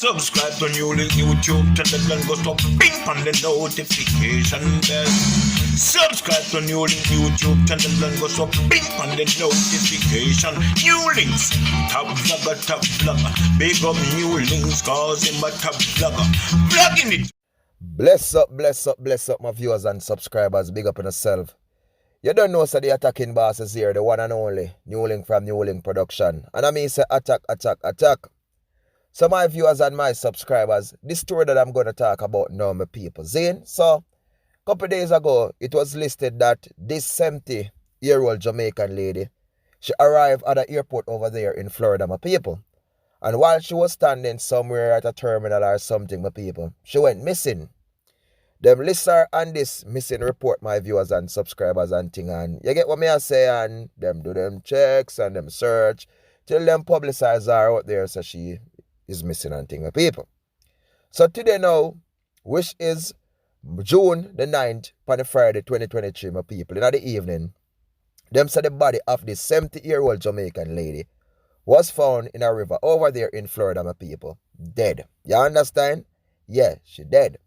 Subscribe to NEWLINK YouTube channel and go stop ping on the notification bell. Subscribe to NEWLINK YouTube channel and go stop ping on the notification. NEWLINKs, top vlogger. Big up NEWLINKs cause him a top vlogger. Vlogging it. Bless up my viewers and subscribers. Big up on yourself. You don't know, so the attacking boss is here, the one and only NEWLINK from NEWLINK Production. And I mean say attack. So my viewers and my subscribers, this story that I'm going to talk about now, my people. Zane, so a couple days ago, it was listed that this 70-year-old Jamaican lady, she arrived at the airport over there in Florida, my people. And while she was standing somewhere at a terminal or something, my people, she went missing. Them list her on this missing report, my viewers and subscribers and thing. And you get what me I say, and them do them checks and them search till them publicize her out there, so she is missing and thing, my people. So today now, which is June the 9th, on the Friday 2023, my people, in the evening, them said the body of this 70-year-old Jamaican lady was found in a river over there in Florida, my people, dead. You understand? Yeah, she dead.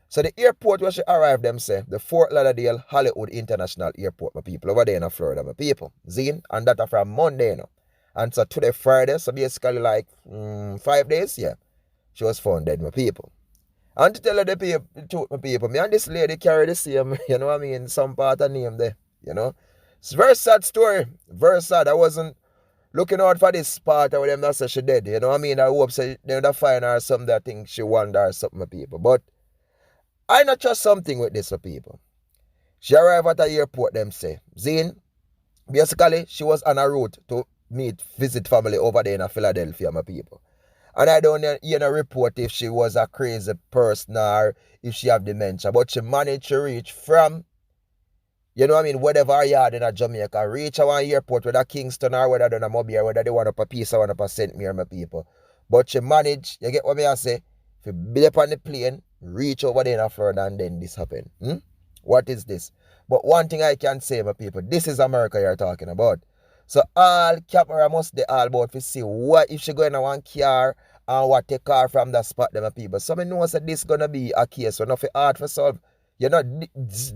So the airport where she arrived, them say, the Fort Lauderdale Hollywood International Airport, my people, over there in Florida, my people. Zine, and that from Monday, you know. And so today, Friday, so basically like 5 days, yeah, she was found dead, my people. And to tell her the truth, my people, me and this lady carry the same, you know what I mean, some part of name there, you know. It's a very sad story, very sad. I wasn't looking out for this part of them that say she dead, you know what I mean. I hope say they would find her something that think she wonder or something, my people. But I not trust something with this, my people. She arrived at the airport, them say. Zine, basically, she was on a route to visit family over there in Philadelphia, my people. And I don't hear no report if she was a crazy person or if she have dementia. But she managed to reach from, you know what I mean, whatever her yard in a Jamaica, reach our airport, whether Kingston or whether they're in a Mobile or whether they want up a piece or want up a St. Mary, my people. But she managed, you get what me I say, if you be up on the plane, reach over there in Florida and then this happened. What is this? But one thing I can say, my people, this is America you're talking about. So all camera must they all about to see what if she go in a one car and what take her from that spot, them people. So I know that this gonna be a case so nothing hard for solve. You know,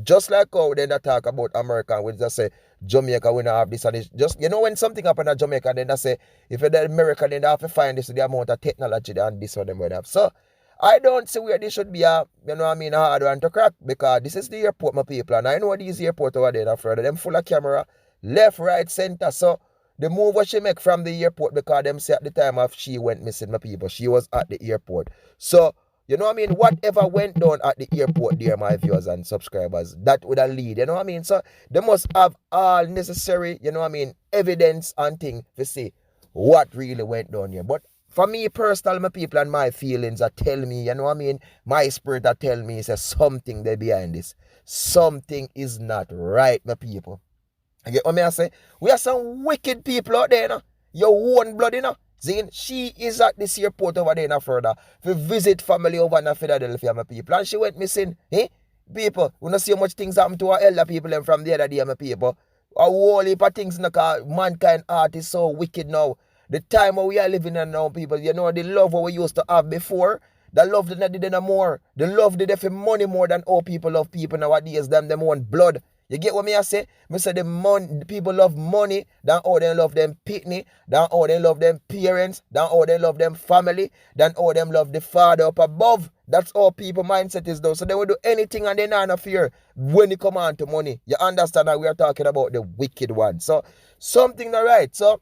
just like how they talk about America, we just say Jamaica we not have this and this. Just you know when something happen in Jamaica, then they say if you're America, then they have to find this the amount of technology and this one them would have. So I don't see where this should be a, you know what I mean, a hard one to crack, because this is the airport, my people, and I know these airports over there in Florida, them full of camera. Left, right, center. So the move what she make from the airport, because them say at the time of she went missing, my people, she was at the airport. So, you know what I mean? Whatever went down at the airport there, my viewers and subscribers, that would have lead, you know what I mean? So they must have all necessary, you know what I mean, evidence and thing to see what really went down here. But for me personally, my people and my feelings are tell me, you know what I mean, my spirit that tell me is something there behind this. Something is not right, my people. You get what me I say? We have some wicked people out there, you know. Your own blood, you know. Zane, she is at this airport over there in Florida to visit family over in Philadelphia, my people. And she went missing. People, we don't see how much things happen to our elder people and from the other day, my people. A whole heap of things in the car. Mankind art is so wicked now. The time we are living in now, people, you know, the love what we used to have before, the love that they did no more. The love they did for money more than all people love people nowadays. Them want blood. You get what me I say? Me say the people love money than how they love them pitney, than how they love them parents, than how they love them family, than how them love the Father up above. That's all people mindset is though. So they will do anything and they not fear when it come on to money. You understand that we are talking about the wicked one. So something not right. So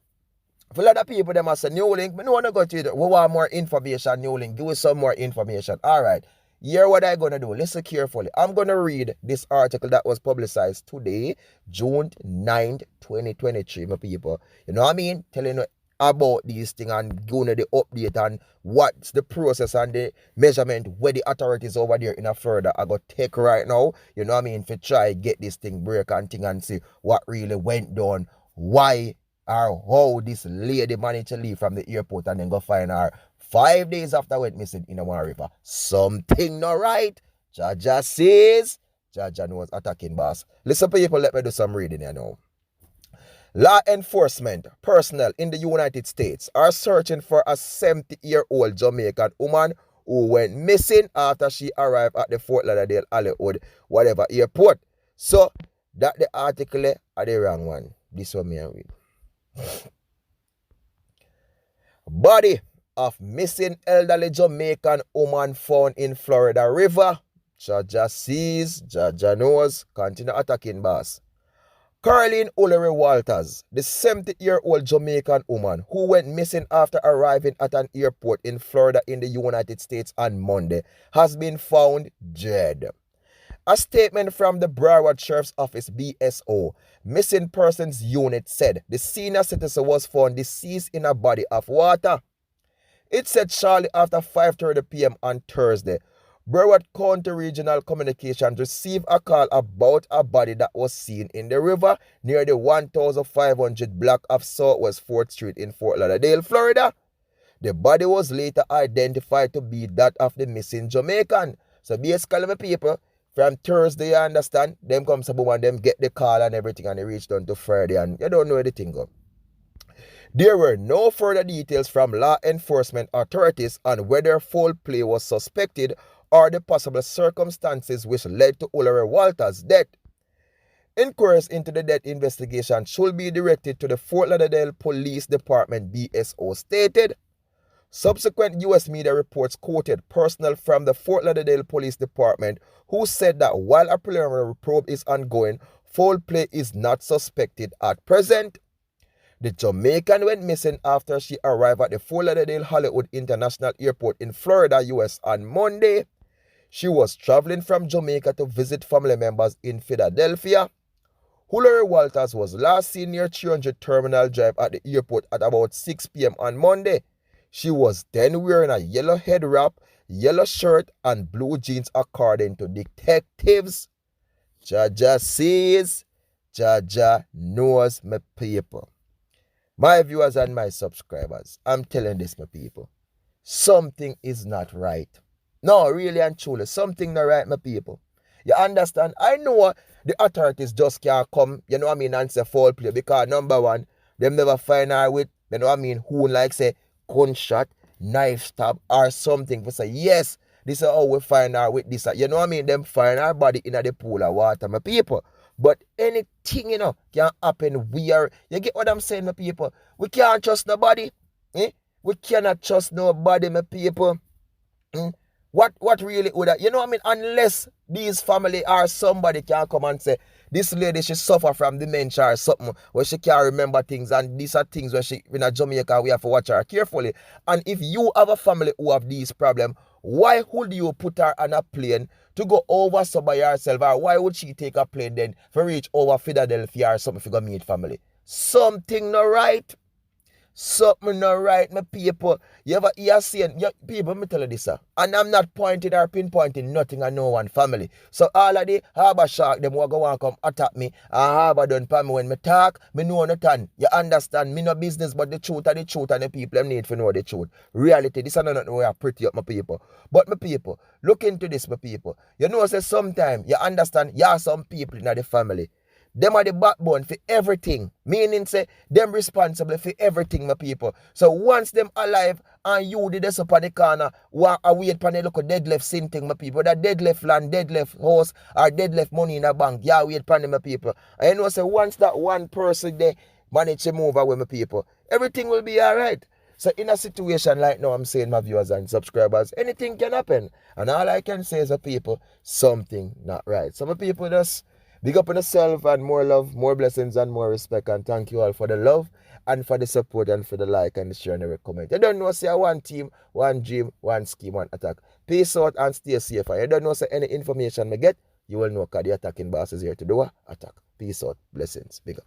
for a lot of people, they must say NEWLINK. We don't want to go to it. We want more information, NEWLINK. Give us some more information. All right. Here what I'm going to do. Listen carefully. I'm going to read this article that was publicized today, June 9th, 2023, my people. You know what I mean? Telling you about these things and giving you the update on what's the process and the measurement where the authorities over there in Florida are going to take right now. You know what I mean? To try get this thing break and thing and see what really went down. Why or how this lady managed to leave from the airport and then go find her 5 days after went missing in a river. Something not right. Jaja says, Jaja knows attacking boss. Listen people, let me do some reading here now. Law enforcement personnel in the United States are searching for a 70-year-old Jamaican woman who went missing after she arrived at the Fort Lauderdale Hollywood whatever airport. So that the article are the wrong one. This one me and read. Body of missing elderly Jamaican woman found in Florida River. Jaja sees, Jaja knows. Continue attacking boss. Caroline Ullery Walters, the 70-year-old Jamaican woman who went missing after arriving at an airport in Florida in the United States on Monday, has been found dead. A statement from the Broward Sheriff's Office BSO Missing Persons Unit said the senior citizen was found deceased in a body of water. It said shortly after 5:30 p.m. on Thursday, Broward County Regional Communications received a call about a body that was seen in the river near the 1500 block of Southwest 4th Street in Fort Lauderdale, Florida. The body was later identified to be that of the missing Jamaican. So basically, my people, from Thursday, you understand, them come to boom and them get the call and everything and they reach down to Friday and you don't know anything go. There were no further details from law enforcement authorities on whether foul play was suspected or the possible circumstances which led to Ullery Walters' death. Inquiries into the death investigation should be directed to the Fort Lauderdale Police Department, BSO stated. Subsequent U.S. media reports quoted personnel from the Fort Lauderdale Police Department who said that while a preliminary probe is ongoing, foul play is not suspected at present. The Jamaican went missing after she arrived at the Fort Lauderdale Hollywood International Airport in Florida, U.S. on Monday. She was traveling from Jamaica to visit family members in Philadelphia. Ullery Walters was last seen near 300 Terminal Drive at the airport at about 6 p.m. on Monday. She was then wearing a yellow head wrap, yellow shirt, and blue jeans according to detectives. Jaja sees, Jaja knows, my people. My viewers and my subscribers, I'm telling this, my people. Something is not right. No, really and truly, something not right, my people. You understand? I know the authorities just can't come, you know what I mean, and say foul play because number one, them never find her with, you know what I mean, who like say gunshot, knife stab or something. For say, yes, this is how we find her with this. You know what I mean? Them find her body in the pool of water, my people. But anything, you know, can happen where, you get what I'm saying, my people? We can't trust nobody. We cannot trust nobody, my people. What really would that, you know what I mean? Unless these family or somebody can come and say, this lady, she suffer from dementia or something, where she can't remember things, and these are things where she, in a Jamaica, we have to watch her carefully. And if you have a family who have these problems, why would you put her on a plane to go over somebody herself, or why would she take a plane then for reach over Philadelphia or something to go meet family? Something not right. Something not right, my people. You ever hear saying, people, let me tell you this, sir. And I'm not pointing or pinpointing nothing on no one family. So all of the harbor shark, them will go and come attack me, and harbor done for me when me talk, me know nothing. You understand? Me no business, but the truth are the truth, and the people them need to know the truth. Reality, this is not nothing we are pretty up, my people. But my people, look into this, my people. You know, say sometimes, you understand, you have some people in the family. Them are the backbone for everything. Meaning, say, them responsible for everything, my people. So once them alive and you did this up on the corner, wait for the look of dead left sin thing, my people. That dead left land, dead left house, or dead left money in a bank, yeah, wait for them, my people. And you know, say, once that one person there manage to move away, my people, everything will be alright. So in a situation like now, I'm saying, my viewers and subscribers, anything can happen. And all I can say is, people, something not right. So my people just big up on yourself and more love, more blessings and more respect. And thank you all for the love and for the support and for the like and the share and the comment. You don't know, say one team, one dream, one scheme, one attack. Peace out and stay safe. And you don't know, say any information me get, you will know because the attacking boss is here to do what? Attack. Peace out. Blessings. Big up.